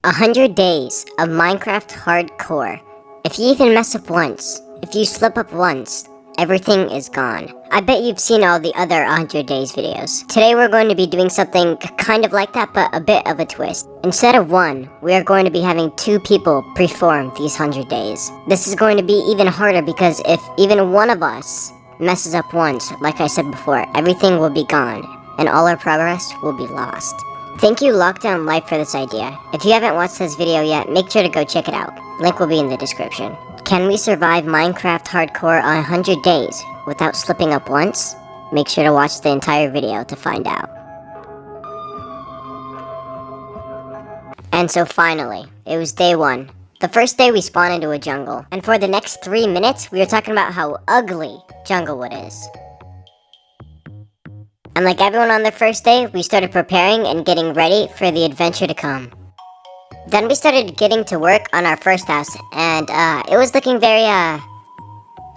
100 days of Minecraft hardcore. If you even mess up once, if you slip up once, everything is gone. I bet you've seen all the other 100 days videos. Today we're going to be doing something kind of like that, but a bit of a twist. Instead of one, we are going to be having two people perform these 100 days. This is going to be even harder because if even one of us messes up once, like I said before, everything will be gone, and all our progress will be lost. Thank you Lockdown Life for this idea. If you haven't watched this video yet, make sure to go check it out. Link will be in the description. Can we survive Minecraft hardcore on 100 days without slipping up once? Make sure to watch the entire video to find out. And so finally, it was day one. The first day we spawned into a jungle, and for the next 3 minutes, we were talking about how ugly Junglewood is. And like everyone on their first day, we started preparing and getting ready for the adventure to come. Then we started getting to work on our first house, and it was looking very,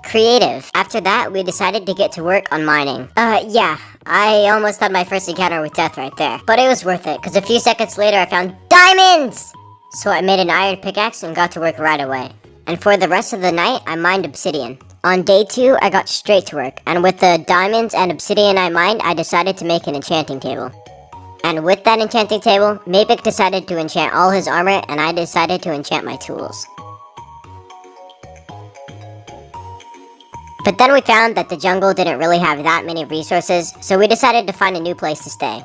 creative. After that, we decided to get to work on mining. Yeah, I almost had my first encounter with death right there. But it was worth it, because a few seconds later I found diamonds! So I made an iron pickaxe and got to work right away. And for the rest of the night, I mined obsidian. On day 2, I got straight to work, and with the diamonds and obsidian I mined, I decided to make an enchanting table. And with that enchanting table, Mapik decided to enchant all his armor, and I decided to enchant my tools. But then we found that the jungle didn't really have that many resources, so we decided to find a new place to stay.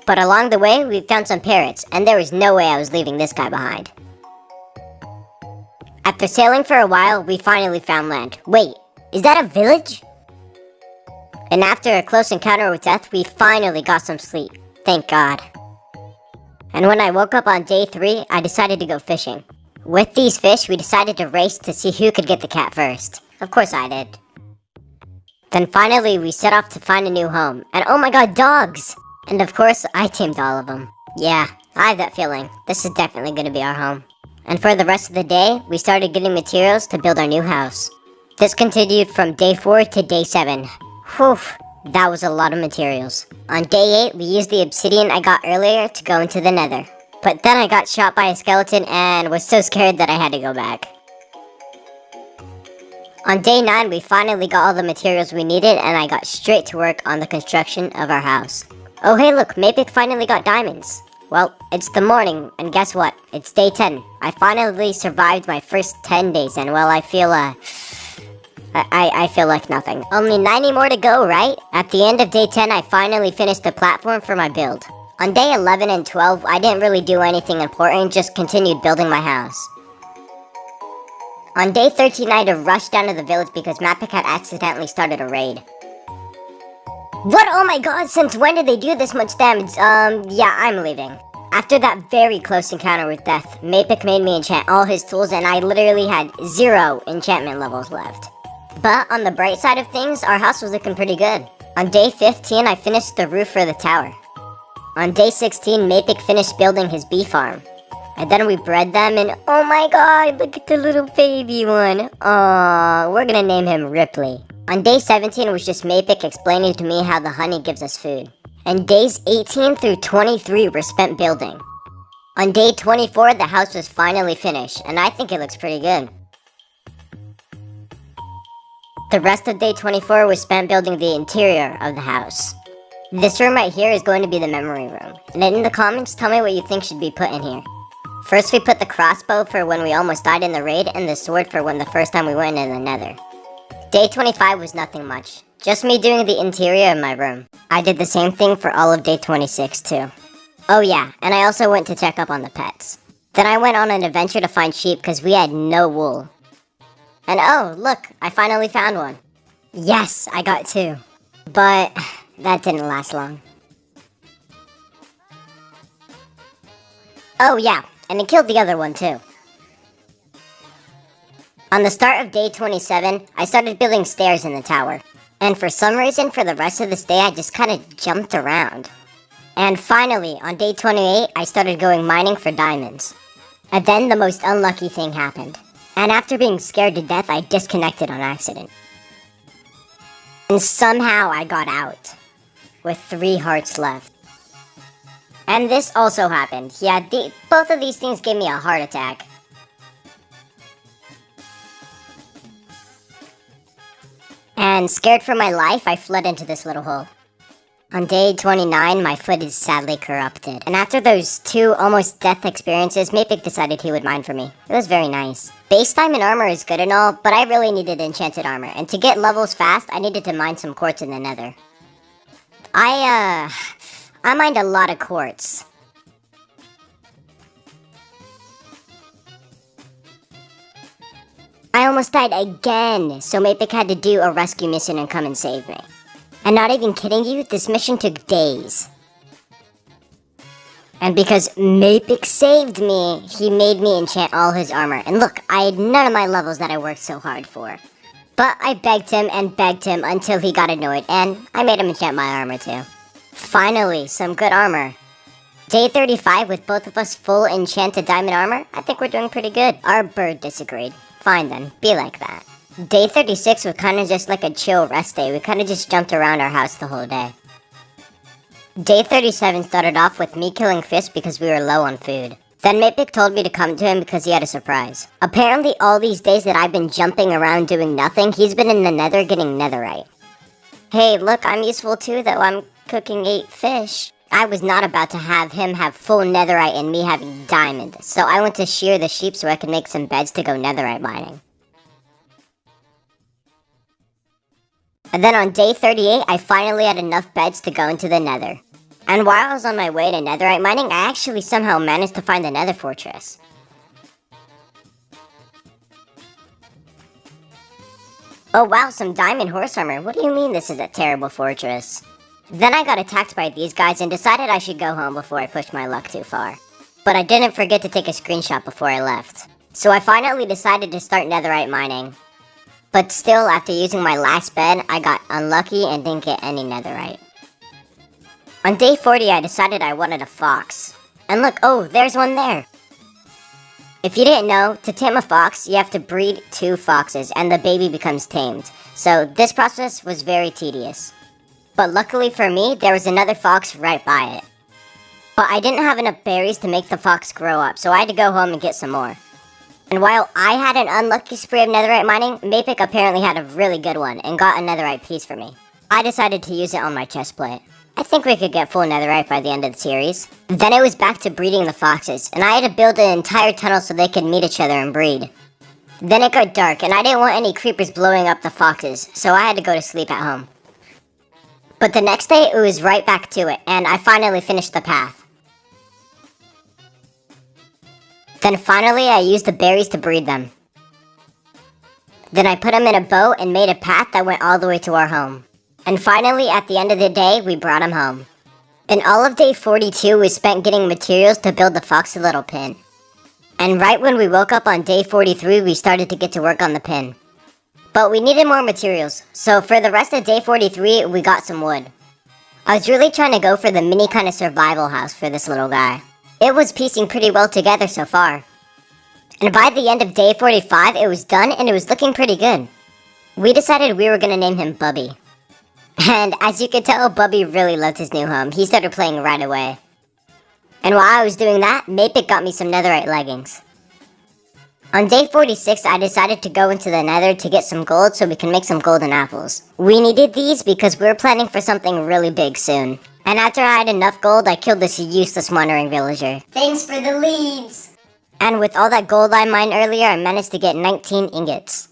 But along the way, we found some parrots, and there was no way I was leaving this guy behind. After sailing for a while, we finally found land. Wait, is that a village? And after a close encounter with death, we finally got some sleep. Thank God. And when I woke up on day 3, I decided to go fishing. With these fish, we decided to race to see who could get the cat first. Of course I did. Then finally, we set off to find a new home. And oh my god, dogs! And of course, I tamed all of them. Yeah, I have that feeling. This is definitely going to be our home. And for the rest of the day, we started getting materials to build our new house. This continued from day 4 to day 7. Whew, that was a lot of materials. On day 8, we used the obsidian I got earlier to go into the nether. But then I got shot by a skeleton and was so scared that I had to go back. On day 9, we finally got all the materials we needed and I got straight to work on the construction of our house. Oh hey look, Mapik finally got diamonds. Well, it's the morning, and guess what? It's day 10. I finally survived my first 10 days, and well, I feel, I feel like nothing. Only 90 more to go, right? At the end of day 10, I finally finished the platform for my build. On day 11 and 12, I didn't really do anything important, just continued building my house. On day 13, I had to rush down to the village because Mapik had accidentally started a raid. What? Oh my god, since when did they do this much damage? Yeah, I'm leaving. After that very close encounter with death, Mapik made me enchant all his tools and I literally had 0 enchantment levels left. But on the bright side of things, our house was looking pretty good. On day 15, I finished the roof for the tower. On day 16, Mapik finished building his bee farm. And then we bred them and oh my god, look at the little baby one. Aww, we're gonna name him Ripley. On day 17 was just Mapik explaining to me how the honey gives us food. And days 18 through 23 were spent building. On day 24, the house was finally finished, and I think it looks pretty good. The rest of day 24 was spent building the interior of the house. This room right here is going to be the memory room. And in the comments, tell me what you think should be put in here. First, we put the crossbow for when we almost died in the raid, and the sword for when the first time we went in the nether. Day 25 was nothing much, just me doing the interior of my room. I did the same thing for all of day 26 too. Oh yeah, and I also went to check up on the pets. Then I went on an adventure to find sheep because we had no wool. And oh, look, I finally found one. Yes, I got 2. But that didn't last long. Oh yeah, and it killed the other one too. On the start of day 27, I started building stairs in the tower. And for some reason, for the rest of this day, I just kind of jumped around. And finally, on day 28, I started going mining for diamonds. And then the most unlucky thing happened. And after being scared to death, I disconnected on accident. And somehow I got out, with 3 hearts left. And this also happened. Yeah, both of these things gave me a heart attack. And scared for my life, I fled into this little hole. On day 29, my foot is sadly corrupted. And after those 2 almost death experiences, Mapik decided he would mine for me. It was very nice. Base diamond armor is good and all, but I really needed enchanted armor. And to get levels fast, I needed to mine some quartz in the nether. I mined a lot of quartz. I almost died again, so Mapik had to do a rescue mission and come and save me. And not even kidding you, this mission took days. And because Mapik saved me, he made me enchant all his armor. And look, I had none of my levels that I worked so hard for. But I begged him until he got annoyed, and I made him enchant my armor too. Finally, some good armor. Day 35 with both of us full enchanted diamond armor, I think we're doing pretty good. Our bird disagreed. Fine then, be like that. Day 36 was kinda just like a chill rest day. We kinda just jumped around our house the whole day. Day 37 started off with me killing fish because we were low on food. Then Mapik told me to come to him because he had a surprise. Apparently all these days that I've been jumping around doing nothing, he's been in the nether getting netherite. Hey, look, I'm useful too though, I'm cooking 8 fish. I was not about to have him have full netherite and me having diamond, so I went to shear the sheep so I could make some beds to go netherite mining. And then on day 38, I finally had enough beds to go into the nether. And while I was on my way to netherite mining, I actually somehow managed to find the nether fortress. Oh wow, some diamond horse armor. What do you mean this is a terrible fortress? Then I got attacked by these guys and decided I should go home before I pushed my luck too far. But I didn't forget to take a screenshot before I left. So I finally decided to start netherite mining. But still, after using my last bed, I got unlucky and didn't get any netherite. On day 40, I decided I wanted a fox. And look, oh, there's one there. If you didn't know, to tame a fox, you have to breed 2 foxes and the baby becomes tamed. So this process was very tedious. But luckily for me, there was another fox right by it. But I didn't have enough berries to make the fox grow up, so I had to go home and get some more. And while I had an unlucky spree of netherite mining, Mapik apparently had a really good one and got a netherite piece for me. I decided to use it on my chestplate. I think we could get full netherite by the end of the series. Then it was back to breeding the foxes, and I had to build an entire tunnel so they could meet each other and breed. Then it got dark, and I didn't want any creepers blowing up the foxes, so I had to go to sleep at home. But the next day, it was right back to it, and I finally finished the path. Then finally, I used the berries to breed them. Then I put them in a boat and made a path that went all the way to our home. And finally, at the end of the day, we brought him home. And all of day 42, we spent getting materials to build the foxy little pin. And right when we woke up on day 43, we started to get to work on the pin. But we needed more materials, so for the rest of day 43, we got some wood. I was really trying to go for the mini kind of survival house for this little guy. It was piecing pretty well together so far. And by the end of day 45, it was done and it was looking pretty good. We decided we were going to name him Bubby. And as you can tell, Bubby really loved his new home. He started playing right away. And while I was doing that, Mapik got me some netherite leggings. On day 46, I decided to go into the nether to get some gold so we can make some golden apples. We needed these because we were planning for something really big soon. And after I had enough gold, I killed this useless wandering villager. Thanks for the leads! And with all that gold I mined earlier, I managed to get 19 ingots.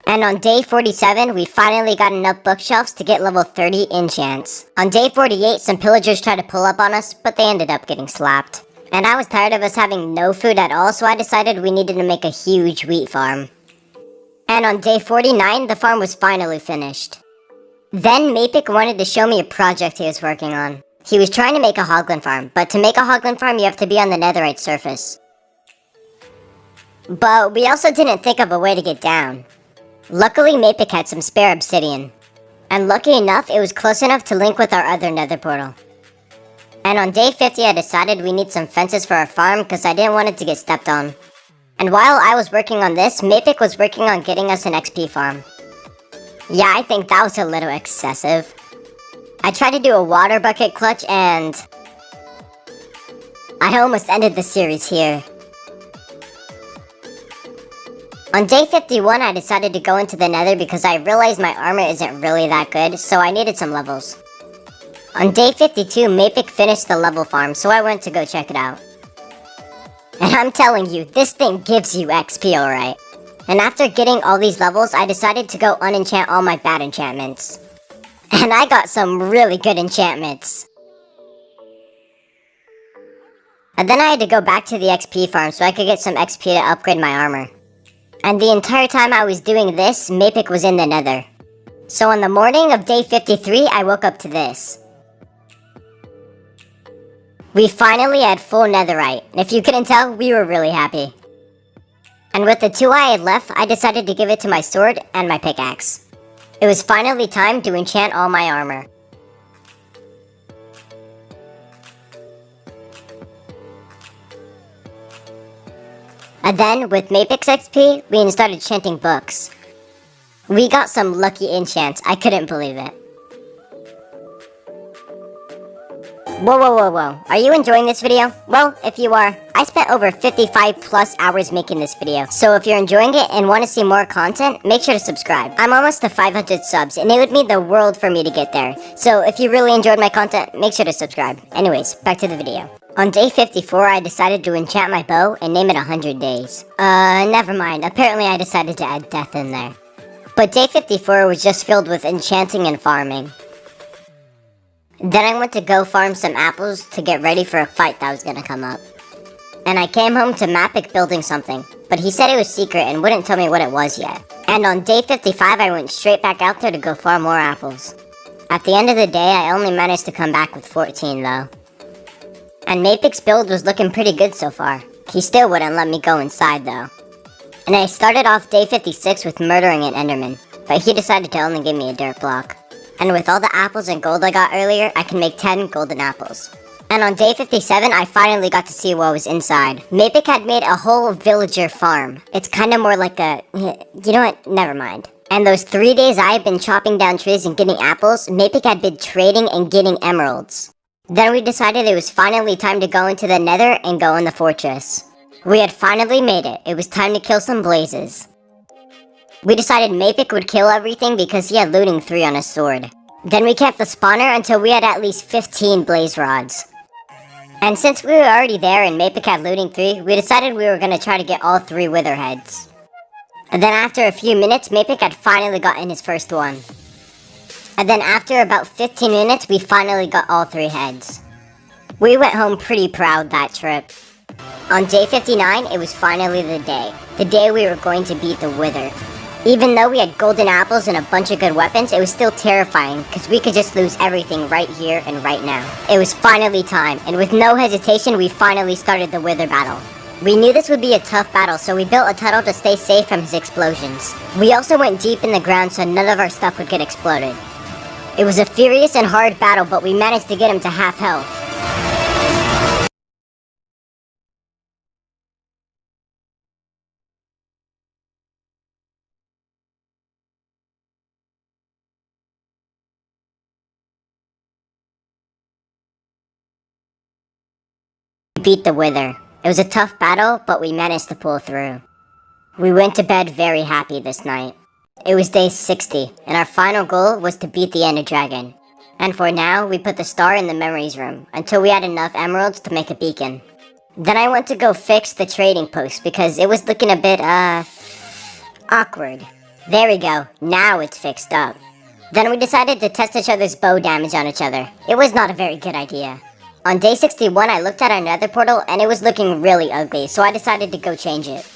And on day 47, we finally got enough bookshelves to get level 30 enchants. On day 48, some pillagers tried to pull up on us, but they ended up getting slapped. And I was tired of us having no food at all, so I decided we needed to make a huge wheat farm. And on day 49, the farm was finally finished. Then Mapik wanted to show me a project he was working on. He was trying to make a hoglin farm, but to make a hoglin farm you have to be on the netherite surface. But we also didn't think of a way to get down. Luckily Mapik had some spare obsidian. And lucky enough, it was close enough to link with our other nether portal. And on day 50 I decided we need some fences for our farm because I didn't want it to get stepped on. And while I was working on this, Mapik was working on getting us an XP farm. Yeah, I think that was a little excessive. I tried to do a water bucket clutch and I almost ended the series here. On day 51, I decided to go into the nether because I realized my armor isn't really that good, so I needed some levels. On day 52, Mapic finished the level farm, so I went to go check it out. And I'm telling you, this thing gives you XP, alright. And after getting all these levels, I decided to go unenchant all my bad enchantments. And I got some really good enchantments. And then I had to go back to the XP farm so I could get some XP to upgrade my armor. And the entire time I was doing this, Mapic was in the nether. So on the morning of day 53, I woke up to this. We finally had full netherite, and if you couldn't tell, we were really happy. And with the 2 I had left, I decided to give it to my sword and my pickaxe. It was finally time to enchant all my armor. And then, with Mapic's XP, we started enchanting books. We got some lucky enchants, I couldn't believe it. Whoa. Are you enjoying this video? Well, if you are, I spent over 55 plus hours making this video. So if you're enjoying it and want to see more content, make sure to subscribe. I'm almost to 500 subs and it would mean the world for me to get there. So if you really enjoyed my content, make sure to subscribe. Anyways, back to the video. On day 54, I decided to enchant my bow and name it 100 days. Never mind. Apparently I decided to add death in there. But day 54 was just filled with enchanting and farming. Then I went to go farm some apples to get ready for a fight that was gonna come up. And I came home to Mapic building something, but he said it was secret and wouldn't tell me what it was yet. And on day 55 I went straight back out there to go farm more apples. At the end of the day I only managed to come back with 14 though. And Mapic's build was looking pretty good so far. He still wouldn't let me go inside though. And I started off day 56 with murdering an enderman, but he decided to only give me a dirt block. And with all the apples and gold I got earlier, I can make 10 golden apples. And on day 57, I finally got to see what was inside. Mapic had made a whole villager farm. It's kinda more like a... You know what? Never mind. And those 3 days I had been chopping down trees and getting apples, Mapic had been trading and getting emeralds. Then we decided it was finally time to go into the nether and go in the fortress. We had finally made it. It was time to kill some blazes. We decided Mapic would kill everything because he had looting 3 on his sword. Then we kept the spawner until we had at least 15 blaze rods. And since we were already there and Mapic had looting 3, we decided we were going to try to get all 3 wither heads. And then after a few minutes, Mapic had finally gotten his first one. And then after about 15 minutes, we finally got all 3 heads. We went home pretty proud that trip. On day 59, it was finally the day. The day we were going to beat the wither. Even though we had golden apples and a bunch of good weapons, it was still terrifying because we could just lose everything right here and right now. It was finally time, and with no hesitation, we finally started the wither battle. We knew this would be a tough battle, so we built a tunnel to stay safe from his explosions. We also went deep in the ground so none of our stuff would get exploded. It was a furious and hard battle, but we managed to get him to half health. We beat the wither. It was a tough battle, but we managed to pull through. We went to bed very happy this night. It was day 60, and our final goal was to beat the Ender Dragon. And for now, we put the star in the memories room, until we had enough emeralds to make a beacon. Then I went to go fix the trading post, because it was looking a bit, awkward. There we go, now it's fixed up. Then we decided to test each other's bow damage on each other. It was not a very good idea. On day 61, I looked at our nether portal, and it was looking really ugly, so I decided to go change it.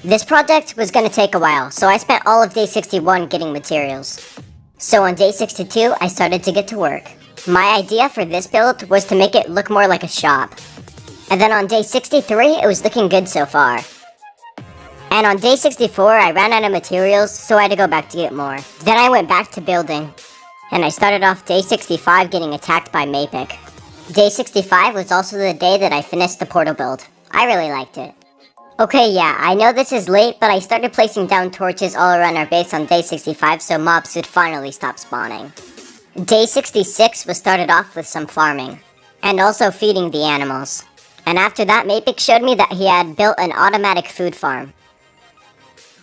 This project was going to take a while, so I spent all of day 61 getting materials. So on day 62, I started to get to work. My idea for this build was to make it look more like a shop. And then on day 63, it was looking good so far. And on day 64, I ran out of materials, so I had to go back to get more. Then I went back to building. And I started off day 65 getting attacked by Mapic. Day 65 was also the day that I finished the portal build. I really liked it. Okay, yeah, I know this is late, but I started placing down torches all around our base on day 65 so mobs would finally stop spawning. Day 66 was started off with some farming, and also feeding the animals. And after that, Mapix showed me that he had built an automatic food farm.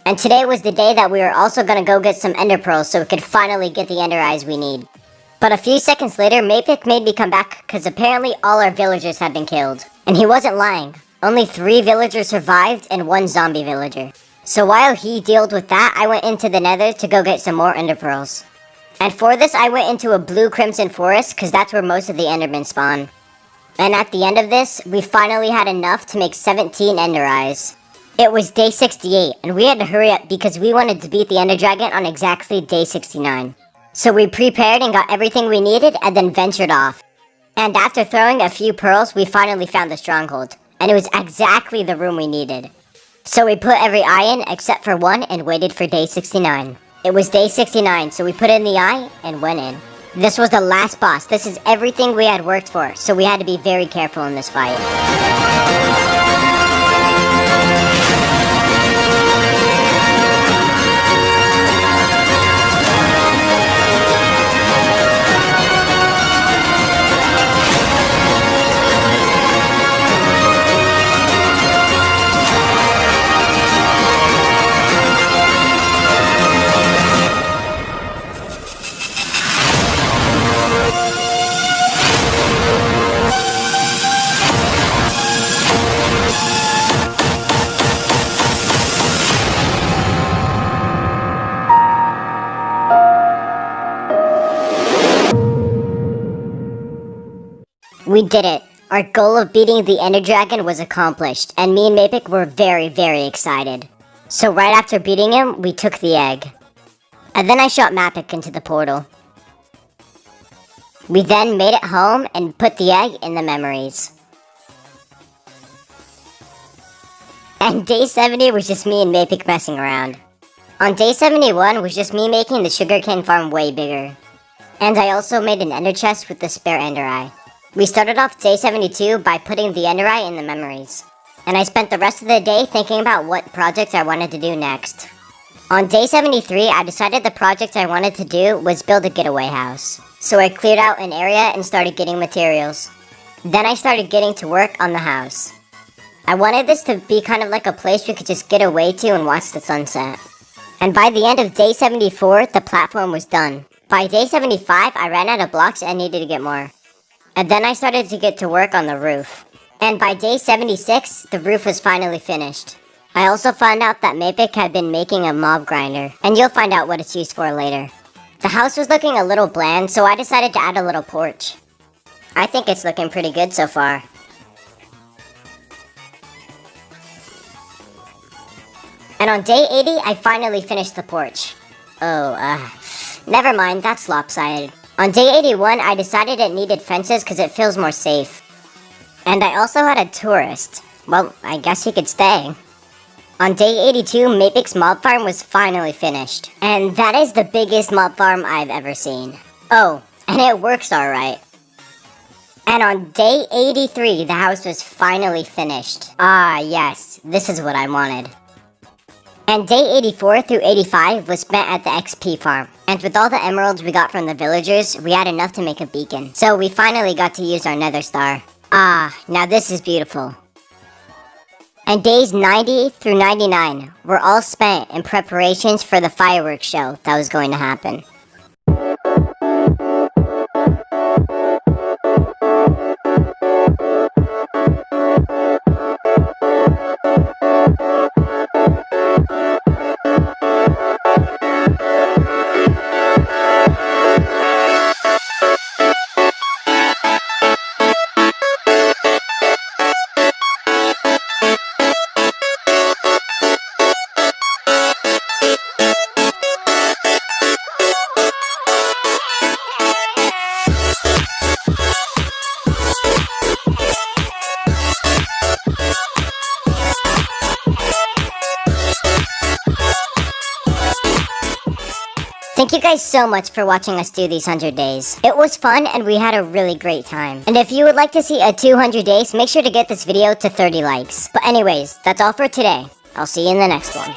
And today was the day that we were also gonna go get some ender pearls so we could finally get the ender eyes we need. But a few seconds later, Mapix made me come back because apparently all our villagers had been killed. And he wasn't lying. Only 3 villagers survived and 1 zombie villager. So while he dealt with that, I went into the nether to go get some more ender pearls. And for this, I went into a blue crimson forest because that's where most of the endermen spawn. And at the end of this, we finally had enough to make 17 ender eyes. It was day 68, and we had to hurry up because we wanted to beat the ender dragon on exactly day 69. So we prepared and got everything we needed and then ventured off. And after throwing a few pearls, we finally found the stronghold. And it was exactly the room we needed. So we put every eye in except for one and waited for day 69. It was day 69, so we put in the eye and went in. This was the last boss. This is everything we had worked for, so we had to be very careful in this fight. We did it. Our goal of beating the ender dragon was accomplished, and me and Mapix were very, very excited. So right after beating him, we took the egg. And then I shot Mapix into the portal. We then made it home and put the egg in the memories. And day 70 was just me and Mapix messing around. On day 71 was just me making the sugarcane farm way bigger. And I also made an ender chest with the spare ender eye. We started off day 72 by putting the ender eye in the memories. And I spent the rest of the day thinking about what projects I wanted to do next. On day 73, I decided the project I wanted to do was build a getaway house. So I cleared out an area and started getting materials. Then I started getting to work on the house. I wanted this to be kind of like a place we could just get away to and watch the sunset. And by the end of day 74, the platform was done. By day 75, I ran out of blocks and needed to get more. And then I started to get to work on the roof. And by day 76, the roof was finally finished. I also found out that Mapix had been making a mob grinder, and you'll find out what it's used for later. The house was looking a little bland, so I decided to add a little porch. I think it's looking pretty good so far. And on day 80, I finally finished the porch. Never mind, that's lopsided. On day 81, I decided it needed fences because it feels more safe. And I also had a tourist. Well, I guess he could stay. On day 82, Mapix mob farm was finally finished. And that is the biggest mob farm I've ever seen. Oh, and it works alright. And on day 83, the house was finally finished. Ah, yes, this is what I wanted. And day 84 through 85 was spent at the XP farm. And with all the emeralds we got from the villagers, we had enough to make a beacon. So we finally got to use our nether star. Ah, now this is beautiful. And days 90 through 99 were all spent in preparations for the fireworks show that was going to happen. Thank you guys so much for watching us do these 100 days. It was fun and we had a really great time. And if you would like to see a 200 days, make sure to get this video to 30 likes. But anyways, that's all for today. I'll see you in the next one.